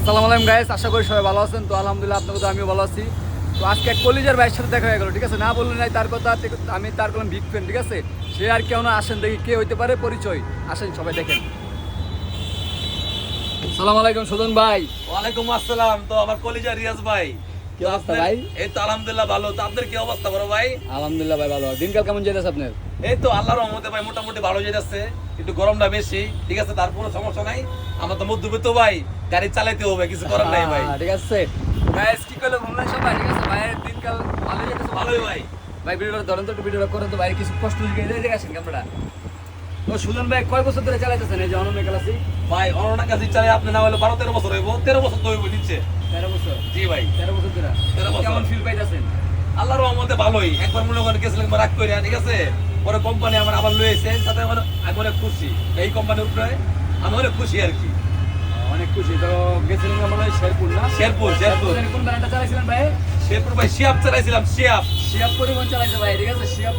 আসসালামু আলাইকুম গাইস, আশা করি সবাই ভালো আছেন। তো আলহামদুলিল্লাহ আপনাদের তো আমিও ভালো আছি। তো আজকে এক কলিজার ভাইয়ের সাথে দেখা হয়ে গেল, ঠিক আছে। না বললেন নাই তার কথা, আমি তার কোনো বিগ ফ্যান, ঠিক আছে। সে আর কেউ না, আসেন দেখি কে হইতে পারে পরিচয়। আসেন সবাই দেখেন। আসসালামু আলাইকুম সুজন ভাই। ওয়ালাইকুম আসসালাম। তো আমার কলিজা রিয়াজ ভাই, কি অবস্থা ভাই? এই তো আলহামদুলিল্লাহ ভালো। তো আপনাদের কি অবস্থা বড় ভাই? আলহামদুলিল্লাহ ভাই ভালো। দিনকাল কেমন যাইতেছে আপনার? এই তো আল্লাহর রহমতে ভাই মোটামুটি ভালো যাচ্ছে। একটু গরমটা বেশি, ঠিক আছে, তারপরে সমস্যা নাই। আমরা তো মধ্যবিত্ত ভাই, গাড়ি চালাইতে হবে, কিছু করার নাই ভাই। ঠিক আছে গাইস, কি করলে বললেন সবাই, ঠিক আছে। ভাইয়ের দিনকাল ভালোই যাইতেছে। ভালোই ভাই। ভাই ভিডিওটা ধরেন তো, একটু ভিডিওটা করেন তো ভাই, কিছু কষ্ট দিকে আসেন ক্যামেরাটা। তো সুজন ভাই কয় বছর ধরে চালাইতেছেন এই যে অনন্য ক্লাসিক? ভাই অননা কাছে চালাই আপনি না হলে 12-13 বছর হইব, 13 বছর তো হইব নিচে। 13 বছর? জি ভাই 13 বছর ধরে। 13 বছর। কেমন ফিল পাইতেছেন? আল্লাহর রহমতে ভালোই। একবার মনে করেন গেছিলাম রাগ করে, ঠিক আছে, পরে কোম্পানি আমার আবার লয়েছে, তাতে আমি অনেক খুশি। এই কোম্পানির উপরে আমি অনেক খুশি আর কি। অনেক খুশি। তো গেছিলেন মনে হয় শেরপুর না? শেরপুর। কোন ব্র্যান্ডটা চালাইছিলেন ভাই? শেরপুর ভাই শিয়াব চালাইছিলাম, শিয়াব। শিয়াব পরিবহন চালাইছে ভাই, ঠিক আছে। শিয়াব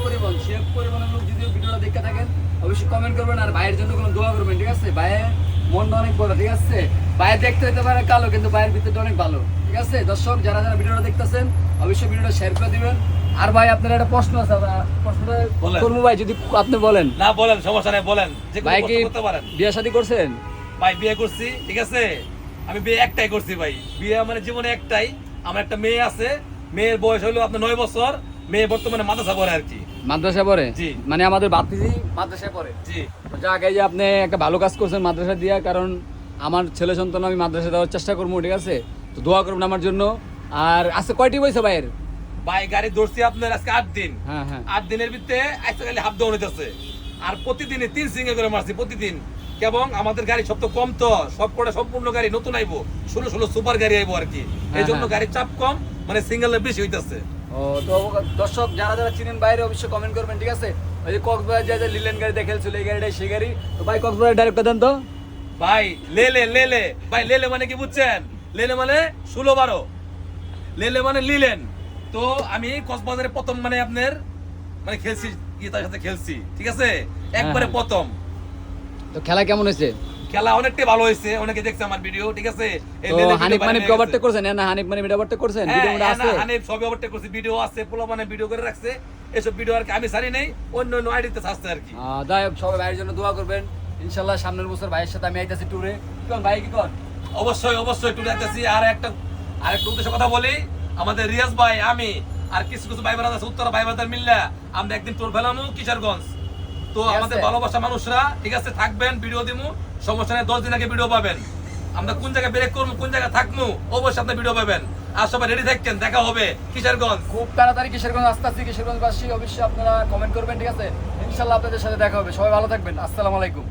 পরিবহনের লোক যদি ভিডিওটা দেখতে থাকেন অবশ্যই কমেন্ট করবেন, আর ভাইয়ের জন্য কোনো দোয়া করবেন, ঠিক আছে। ভাইয়ের মনটা অনেক বড়, ঠিক আছে। ভাইয়ের দেখতে হইতে পারে কালো, কিন্তু ভাইয়ের ভিতরটা অনেক ভালো, ঠিক আছে। দর্শক যারা যারা ভিডিওটা দেখতেছেন অবশ্যই ভিডিওটা শেয়ার করে দিবেন। আর ভাই আপনার একটা প্রশ্ন আছে, প্রশ্নটা করবো ভাই, যদি আপনি বলেন। না বলেন, সমস্যা নাই, বলেন। যে কোনো ভাই কি প্রশ্ন করতে পারেন। বিয়ে শাদী করছেন? ভাই বিয়ে করছি, ঠিক আছে। আমি বিয়ে একটাই করছি ভাই। বিয়ে মানে জীবনে একটাই। আমার একটা মেয়ে আছে, মেয়ের বয়স হলো আপনার 9 বছর। মেয়ে বর্তমানে মাদ্রাসা পড়ে আর কি। মাদ্রাসা পড়ে? জি। মানে আমাদের বাতিজি মাদ্রাসায় পড়ে? জি। যাক, এই যে আপনি একটা ভালো কাজ করছেন মাদ্রাসা দিয়া, কারণ আমার ছেলে সন্তান আমি মাদ্রাসা দেওয়ার চেষ্টা করবো, ঠিক আছে। তো দোয়া করবেন আমার জন্য। আর আজকে কয়টি বইছে ভাইয়ের? ভাই গাড়ি ধরছি আপনার আজকে 8 দিন। হ্যাঁ হ্যাঁ। 8 দিনের ভিতরে আজকে খালি হাফ ডাউন হইতেছে। আর প্রতিদিনই 3 সিঙ্গে করে মারছি প্রতিদিন। এবং আমাদের গাড়ি সব তো কম, তো সব করে সম্পূর্ণ গাড়ি নতুন আইবো, 16 সুপার গাড়ি আইবো আর কি। এই জন্য গাড়ির চাপ কম, মানে সিঙ্গেলে বেশি হইতেছে। ও, তো দর্শক যারা যারা চিনেন বাইরে অবশ্যই কমেন্ট করবেন, ঠিক আছে। ওই যে কক্সবাজার যে লিলেন গাড়ি দেখেছিল, এই গাড়িটাই সেই গাড়ি। তো ভাই কক্সবাজার ডাইরেক্ট দেন তো ভাই। লেলে ভাই, লেলে মানে কি বুঝছেন? লেলে মানে 16-12, লেলে মানে লিলেন। তো আমি কক্সবাজারে প্রথম মানে আপনার মানে খেলছি, তার সাথে খেলছি, ঠিক আছে, একবারে প্রথম। তো খেলা কেমন হয়েছে? খেলা অনেকটাই ভালো হয়েছে, অনেকে দেখছে আমার ভিডিও, ঠিক আছে। তো হানিফ মানিফ ওভারটেক করছেন না? হানিফ মানিফ ওভারটেক করছেন? ভিডিও মধ্যে আছে? হানিফ সব ওভারটেক করছে, ভিডিও আছে, পোলা মানে ভিডিও করে রাখছে। এসব ভিডিও আর কি আমি ছাড়ি নাই, অন্য আইডিতে ছাড়ছে আর কি। যাই হোক, সবাই ভাইয়ের জন্য দোয়া করবেন। ইনশাআল্লাহ সামনের বছর ভাইয়ের সাথে আমি আইতাছি ট্যুরে। কি কোন ভাই, কি কোন? অবশ্যই টুরে আসতেছি। আর একটা উদ্দেশ্য কথা বলি, আমাদের রিয়াজ ভাই, আমি আর কিছু কিছু ভাই বোনেরা আছে, উত্তরা ভাই বোনেরা মিললে আমরা একদিন ট্যুর ফেলামু কিশোরগঞ্জ। তো আমাদের ভালোবাসা মানুষরা, ঠিক আছে, থাকবেন, ভিডিও দিমু, সমস্যা নেই। 10 দিন আগে ভিডিও পাবেন, আমরা কোন জায়গায় ব্রেক করবো, কোন জায়গায় থাকবো, অবশ্যই আপনি ভিডিও পাবেন। আর সবাই রেডি থাকেন, দেখা হবে কিশোরগঞ্জ। খুব তাড়াতাড়ি কিশোরগঞ্জ আসতেছি। কিশোরগঞ্জবাসী অবশ্যই আপনারা কমেন্ট করবেন, ঠিক আছে। ইনশাআল্লাহ আপনাদের সাথে দেখা হবে। সবাই ভালো থাকবেন। আসসালামু আলাইকুম।